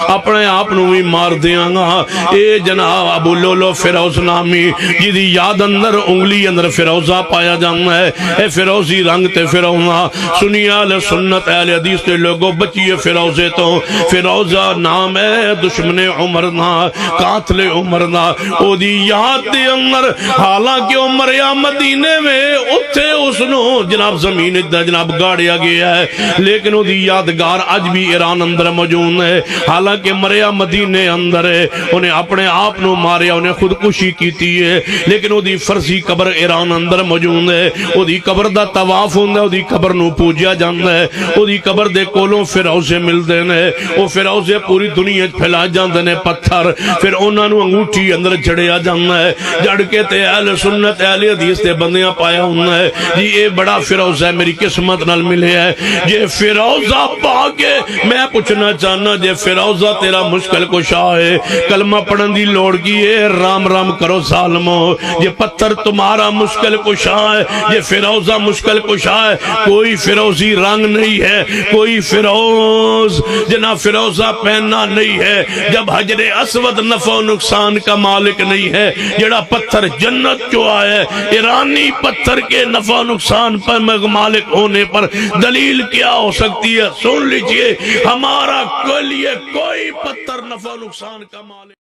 اپنے آپ نو بھی مار دیاں گا۔ اے جناب ابو لولو فیروز نامی جدی یاد اندر انگلی اندر فیروزہ پایا جانا ہے، اے فیروزی رنگ تے فیروزہ سنی اہل سنت اہل حدیث تے لوگوں بچیے فیروزے تو فیروزہ نام ہے دشمن عمر نا قاتل عمر نا او دی یاد دے اندر حالانکہ عمر یا مدینے میں اتھے اس نو جناب زمین دا جناب گاڑیا گیا ہے، لیکن او دی یادگار اج بھی ایران اندر موجود ہے۔ حالانکہ مریا مدینے اندر ہے، انہیں اپنے آپ نو ماریا، انہیں خودکشی کیتی ہے، لیکن او دی فرضی قبر ایران اندر موجود ہے۔ او دی قبر دا طواف ہوندہ ہے، او دی قبر نو پوجیا جاندہ ہے، او دی قبر دے کولوں فیروزے ملدے نے، او فیروزے پوری دنیا پھیلا جاندے نے پتھر، پھر انہاں نو انگوٹھی اندر جڑیا جاندہ ہے، جڑ کے تے اہل سنت اہل حدیث تے بندیاں پایا ہوندہ ہے جی اے بڑا فیروزہ ہے، میری قسمت نال ملے ہے یہ فیروزہ پا کے میں پوچھنا چاہنا جے فیروزہ تیرا مشکل کشا ہے، کلمہ پڑھن دی لوڑ کی ہے، رام رام کرو ظالمو، یہ پتھر تمہارا مشکل کشا ہے، یہ فیروزہ مشکل کشا ہے، کوئی فیروزی رنگ نہیں ہے، کوئی فیروز جنا فیروزہ پہننا نہیں ہے، جب حجر اسود نفع و نقصان کا مالک نہیں ہے، جڑا پتھر جنت جو آئے ایرانی پتھر کے نفع و نقصان پر مالک ہونے پر دلیل کیا ہو سکتی ہے؟ سن لیجئے ہمارا کوئی پتھر نفع و نقصان کا مالک